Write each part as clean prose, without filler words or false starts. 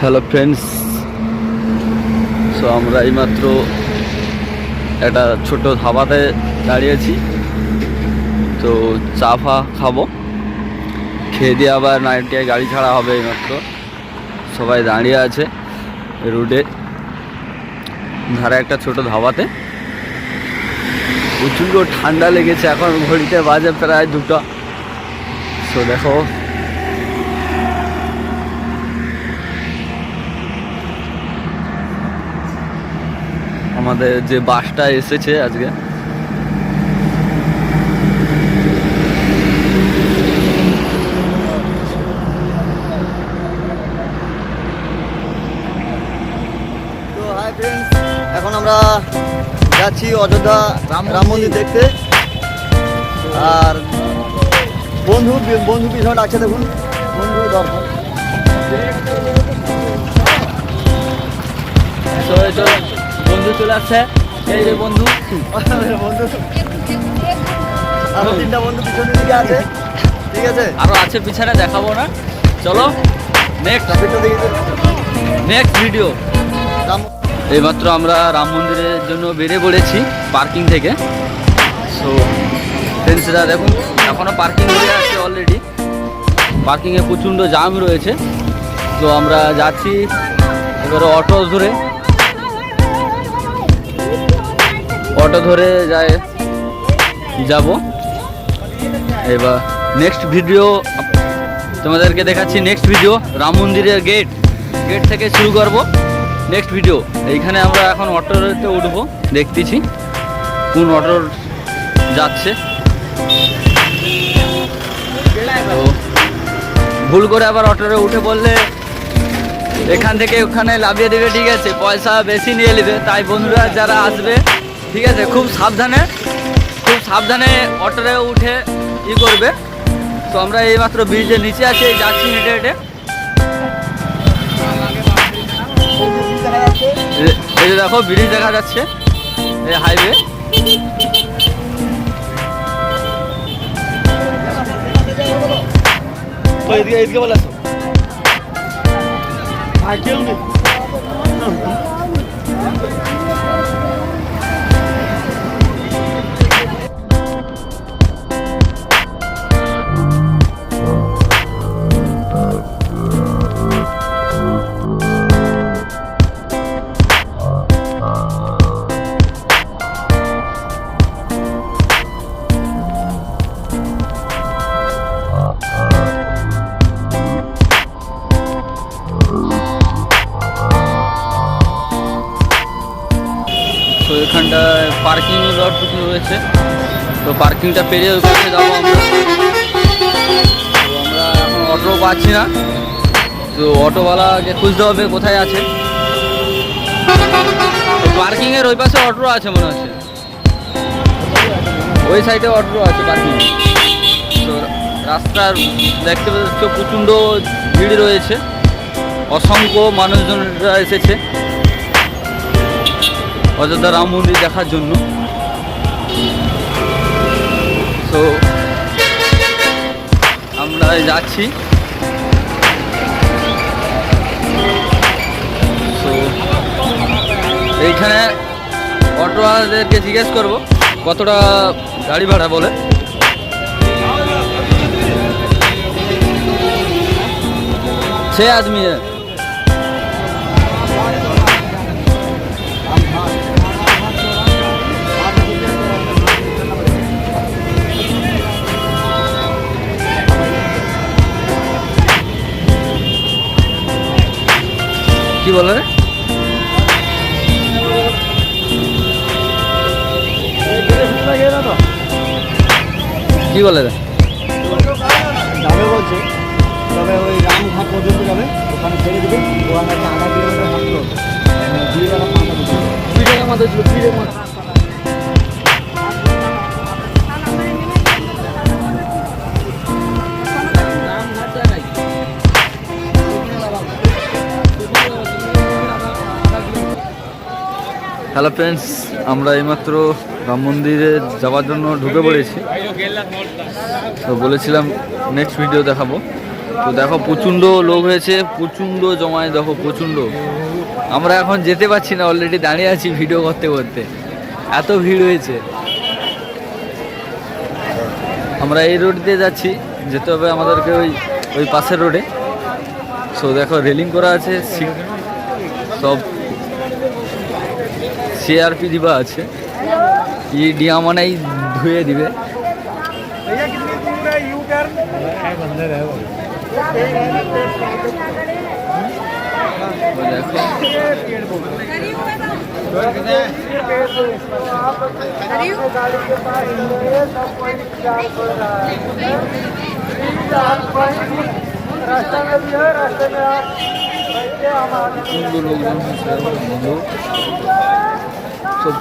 Hello friends, so আমরা এইমাত্র একটা ছোট ধাবাতে দাঁড়িয়েছি। তো চা ফা খাবো, খেয়ে দিয়ে আবার নাইটিয়ায় গাড়ি ছাড়া হবে। এইমাত্র সবাই দাঁড়িয়ে আছে রোডে ধারে একটা ছোট ধাবাতে। প্রচণ্ড ঠান্ডা লেগেছে, এখন ঘড়িতে বাজে প্রায় 2টা। সো দেখো আমাদের যে বাসটা এসেছে আজকে, তো হাই ফ্রেন্ডস, এখন আমরা যাচ্ছি অযোধ্যা রাম মন্দির দেখতে। আর বন্ধু পিছনে ডাকছে, দেখুন বন্ধু দর্শন। বন্ধু চলে আসছে, এই যে বন্ধু বন্ধু আরো 3টা বন্ধু পিছনের দিকে আছে, ঠিক আছে, আরো আছে পিছনে, দেখাবো না। চলো নেক্সট ভিডিও। এইমাত্র আমরা রাম মন্দিরের জন্য বেরিয়ে পড়েছি পার্কিং থেকে। সো ফ্রেন্ডসরা দেখুন, এখনও পার্কিং হয়ে আছে অলরেডি। পার্কিংয়ে প্রচণ্ড জাম রয়েছে। তো আমরা যাচ্ছি এবারে অটো ধরে যাব। এবার নেক্সট ভিডিও তোমাদেরকে দেখাচ্ছি। নেক্সট ভিডিও রাম মন্দিরের গেট থেকে শুরু করব নেক্সট ভিডিও। এইখানে আমরা এখন অটোতে উঠবো, দেখতেছি কোন অটো যাচ্ছে। তো ভুল করে আবার অটোতে উঠে পড়লে এখান থেকে ওখানে লাভিয়ে দেবে, ঠিক আছে, পয়সা বেশি নিয়ে নেবে। তাই বন্ধুরা যারা আসবে, ঠিক আছে, খুব সাবধানে অটোতে উঠে করবে। তো আমরা এইমাত্র ব্রিজের নিচে আছি, যাচ্ছি হেঁটে হেঁটে। এই যে দেখো ব্রিজ দেখা যাচ্ছে, এই হাইওয়ে। এদিকে বলে আসো। তো এখানটায় পার্কিং লট কিছু রয়েছে। তো পার্কিংটা পেরিয়ে ওই পাশে যাবো আমরা। তো আমরা এখন অটো পাচ্ছি না, তো অটোওয়ালাকে খুঁজতে হবে কোথায় আছে। তো পার্কিংয়ের ওই পাশে অটো আছে মনে হচ্ছে, ওই সাইডে অটো আছে পার্কিং। তো রাস্তার দেখতে পাচ্ছ প্রচণ্ড ভিড় রয়েছে, অসংখ্য মানুষজনরা এসেছে অযোধ্যা রাম মন্দির দেখার জন্য। তো আমরা যাচ্ছি। তো এইখানে অটোওয়ালাদেরকে জিজ্ঞেস করব কতটা গাড়ি ভাড়া বলে। সে আদমি কি বলে রে, কি বলে রে, যাবে বলছে, তবে ওই রামঘাট পর্যন্ত যাবে, ওখানে ছেড়ে দেবে। ওখানে একটা 1/2 কিলোমিটার হাঁটতে হবে, 2 টাকা মাথা দিচ্ছে, 2 টাকা মাথা ছিল, 2 টাকা মাথা। হ্যালো ফ্রেন্ডস, আমরা এইমাত্র রাম মন্দিরে যাওয়ার জন্য ঢুকে পড়েছি। তো বলেছিলাম নেক্সট ভিডিও দেখাবো। তো দেখো প্রচণ্ড লোক হয়েছে, প্রচণ্ড জমায়, দেখো প্রচণ্ড। আমরা এখন যেতে পারছি না, অলরেডি দাঁড়িয়ে আছি ভিডিও করতে করতে, এত ভিড় হয়েছে। আমরা এই রোড দিয়ে যাচ্ছি, যেতে হবে আমাদেরকে ওই ওই পাশের রোডে। সো দেখো রেলিং করা আছে, সব সিআরপি দিবা আছে, এই ডিয়ামানাই ধুয়ে দিবে।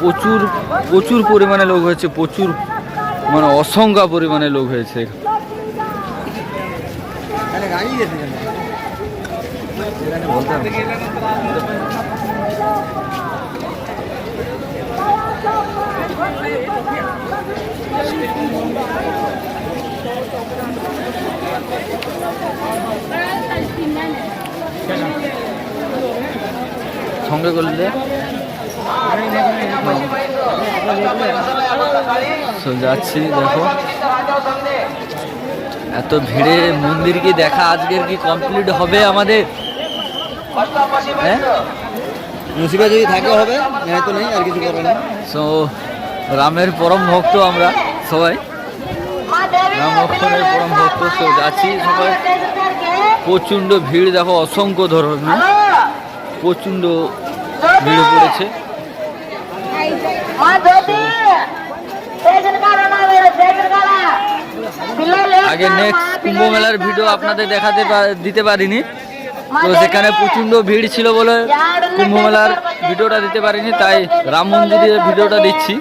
প্রচুর প্রচুর পরিমাণে লোক হয়েছে, প্রচুর মানে অসংখ্য পরিমাণে লোক হয়েছে। সঙ্গে করলে যাচ্ছি। দেখো এত ভিড়ে মন্দির কি দেখা আজকের কি কমপ্লিট হবে আমাদের? হ্যাঁ, মুসিবা যদি থাকে হবে, তো নেই, আর কিছু করবে না। সো রামের পরম ভক্ত আমরা সবাই, রাম লক্ষ্মণের পরম ভক্ত। সো যাচ্ছি সবাই, প্রচণ্ড ভিড় দেখো, অসংখ্য ধরনের প্রচণ্ড ভিড় পড়েছে। আগে নেক্সট কুম্ভ মেলার ভিডিও আপনাদের দিতে পারিনি, তো সেখানে প্রচণ্ড ভিড় ছিল বলে কুম্ভ মেলার ভিডিওটা দিতে পারিনি, তাই রাম মন্দিরের ভিডিওটা দিচ্ছি।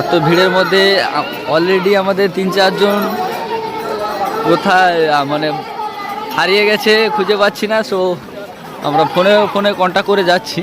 এত ভিড়ের মধ্যে অলরেডি আমাদের 3-4 জন কোথায় মানে হারিয়ে গেছে, খুঁজে পাচ্ছি না। সো আমরা ফোনে কন্ট্যাক্ট করে যাচ্ছি।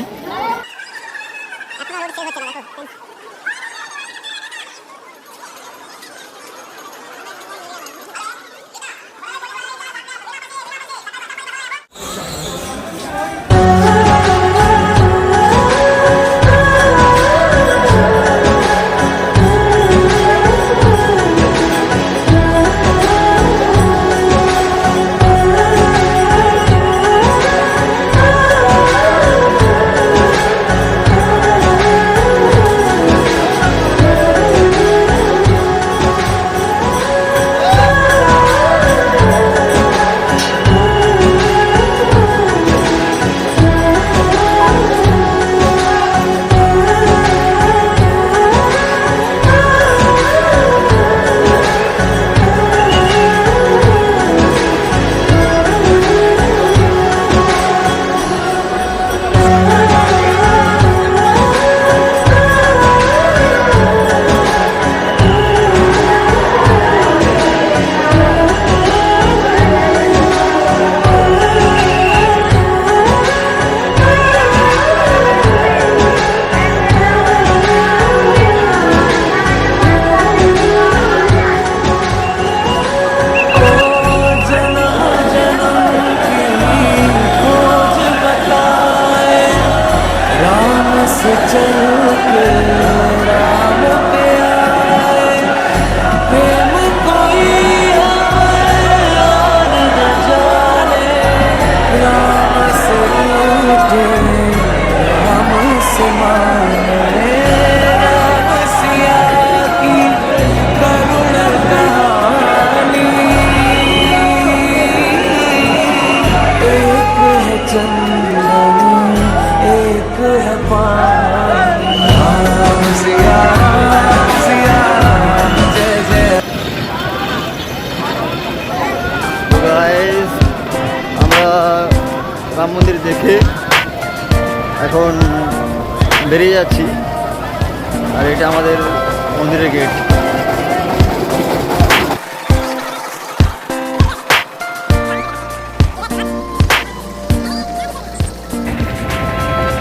রাম মন্দির দেখে এখন বেরিয়ে যাচ্ছি, আর এটা আমাদের মন্দিরের গেট।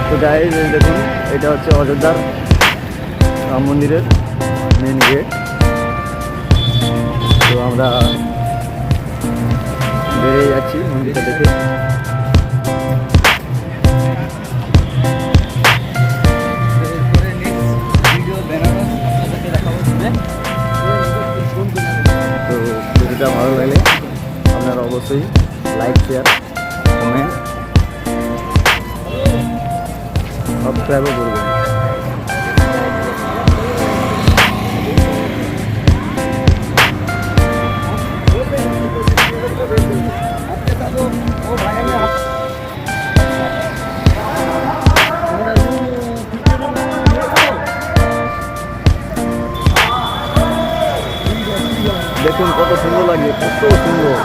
তো গাইস দেখুন, এটা হচ্ছে অযোধ্যার রাম মন্দিরের মেন গেট। তো আমরা বেরিয়ে যাচ্ছি মন্দিরটা দেখে। তো ভিডিওটা ভালো লাগলে আপনারা অবশ্যই লাইক শেয়ার কমেন্ট সাবস্ক্রাইবও করবেন। দেখুন কত সুন্দর লাগে, কত সুন্দর।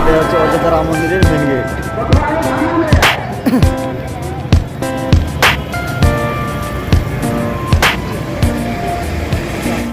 এটা হচ্ছে অযোধ্যা রাম মন্দিরের মেন গেট।